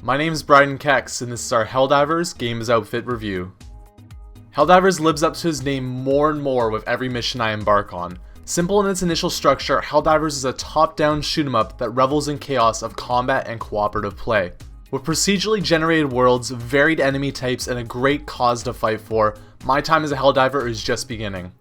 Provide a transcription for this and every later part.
My name's Bryden Kex, and this is our Helldivers Games Outfit Review. Helldivers lives up to his name more and more with every mission I embark on. Simple in its initial structure, Helldivers is a top-down shoot-'em-up that revels in chaos of combat and cooperative play. With procedurally generated worlds, varied enemy types, and a great cause to fight for, my time as a Helldiver is just beginning.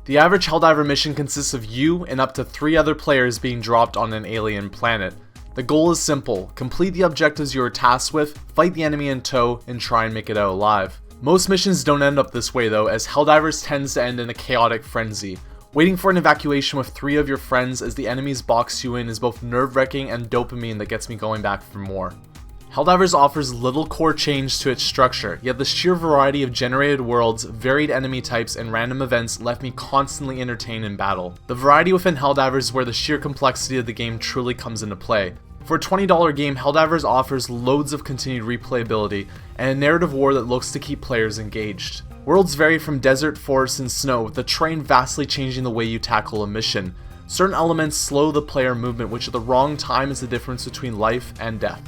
The average Helldiver mission consists of you and up to 3 other players being dropped on an alien planet. The goal is simple: complete the objectives you are tasked with, fight the enemy in tow, and try and make it out alive. Most missions don't end up this way though, as Helldivers tends to end in a chaotic frenzy. Waiting for an evacuation with 3 of your friends as the enemies box you in is both nerve-wracking and dopamine that gets me going back for more. Helldivers offers little core change to its structure, yet the sheer variety of generated worlds, varied enemy types, and random events left me constantly entertained in battle. The variety within Helldivers is where the sheer complexity of the game truly comes into play. For a $20 game, Helldivers offers loads of continued replayability and a narrative war that looks to keep players engaged. Worlds vary from desert, forest, and snow, with the terrain vastly changing the way you tackle a mission. Certain elements slow the player movement, which at the wrong time is the difference between life and death.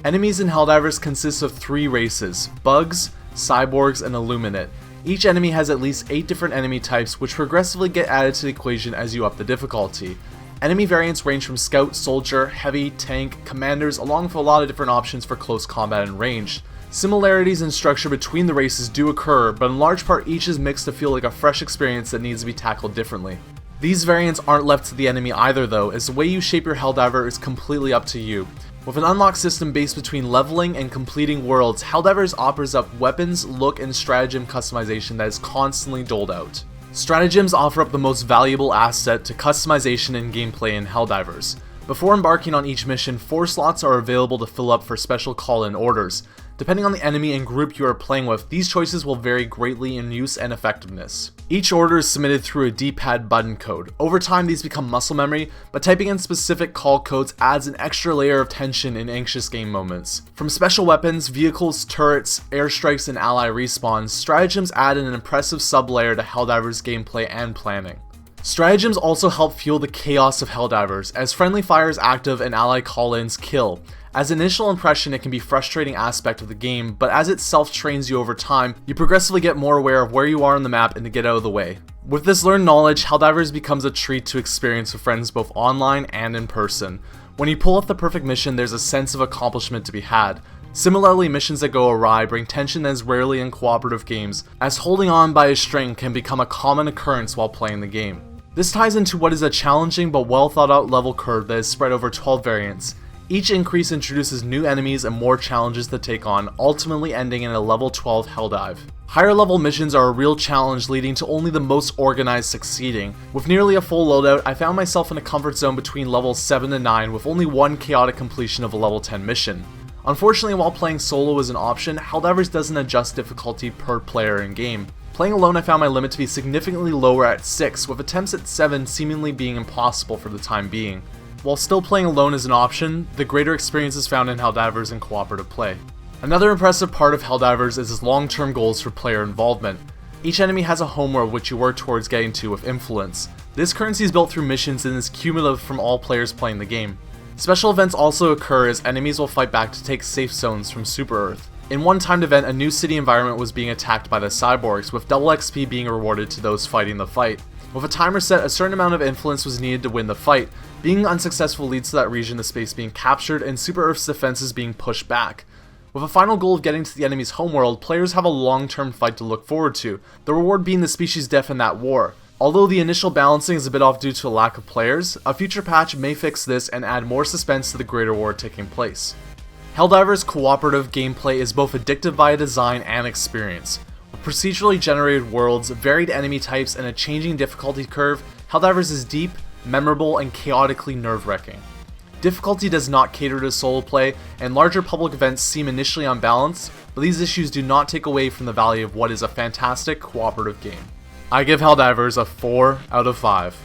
Enemies in Helldivers consist of 3 races: bugs, cyborgs, and illuminate. Each enemy has at least 8 different enemy types, which progressively get added to the equation as you up the difficulty. Enemy variants range from scout, soldier, heavy, tank, commanders, along with a lot of different options for close combat and ranged. Similarities in structure between the races do occur, but in large part each is mixed to feel like a fresh experience that needs to be tackled differently. These variants aren't left to the enemy either though, as the way you shape your Helldiver is completely up to you. With an unlock system based between leveling and completing worlds, Helldivers offers up weapons, look, and stratagem customization that is constantly doled out. Stratagems offer up the most valuable asset to customization and gameplay in Helldivers. Before embarking on each mission, 4 slots are available to fill up for special call-in orders. Depending on the enemy and group you are playing with, these choices will vary greatly in use and effectiveness. Each order is submitted through a D-pad button code. Over time these become muscle memory, but typing in specific call codes adds an extra layer of tension in anxious game moments. From special weapons, vehicles, turrets, airstrikes, and ally respawns, stratagems add an impressive sub-layer to Helldivers gameplay and planning. Stratagems also help fuel the chaos of Helldivers, as friendly fire is active and ally call-ins kill. As an initial impression, it can be a frustrating aspect of the game, but as it self-trains you over time, you progressively get more aware of where you are on the map and to get out of the way. With this learned knowledge, Helldivers becomes a treat to experience with friends both online and in person. When you pull off the perfect mission, there's a sense of accomplishment to be had. Similarly, missions that go awry bring tension that is rarely in cooperative games, as holding on by a string can become a common occurrence while playing the game. This ties into what is a challenging but well thought out level curve that is spread over 12 variants. Each increase introduces new enemies and more challenges to take on, ultimately ending in a level 12 Helldive. Higher level missions are a real challenge, leading to only the most organized succeeding. With nearly a full loadout, I found myself in a comfort zone between levels 7 to 9 with only one chaotic completion of a level 10 mission. Unfortunately, while playing solo is an option, Helldivers doesn't adjust difficulty per player in game. Playing alone, I found my limit to be significantly lower at 6, with attempts at 7 seemingly being impossible for the time being. While still playing alone is an option, the greater experience is found in Helldivers and cooperative play. Another impressive part of Helldivers is its long-term goals for player involvement. Each enemy has a homeworld which you work towards getting to with influence. This currency is built through missions and is cumulative from all players playing the game. Special events also occur as enemies will fight back to take safe zones from Super Earth. In one timed event, a new city environment was being attacked by the cyborgs, with double XP being rewarded to those fighting the fight. With a timer set, a certain amount of influence was needed to win the fight. Being unsuccessful leads to that region of space being captured and Super Earth's defenses being pushed back. With a final goal of getting to the enemy's homeworld, players have a long-term fight to look forward to, the reward being the species' death in that war. Although the initial balancing is a bit off due to a lack of players, a future patch may fix this and add more suspense to the greater war taking place. Helldivers' cooperative gameplay is both addictive via design and experience. With procedurally generated worlds, varied enemy types, and a changing difficulty curve, Helldivers is deep, memorable, and chaotically nerve-wracking. Difficulty does not cater to solo play, and larger public events seem initially unbalanced, but these issues do not take away from the value of what is a fantastic cooperative game. I give Helldivers a 4 out of 5.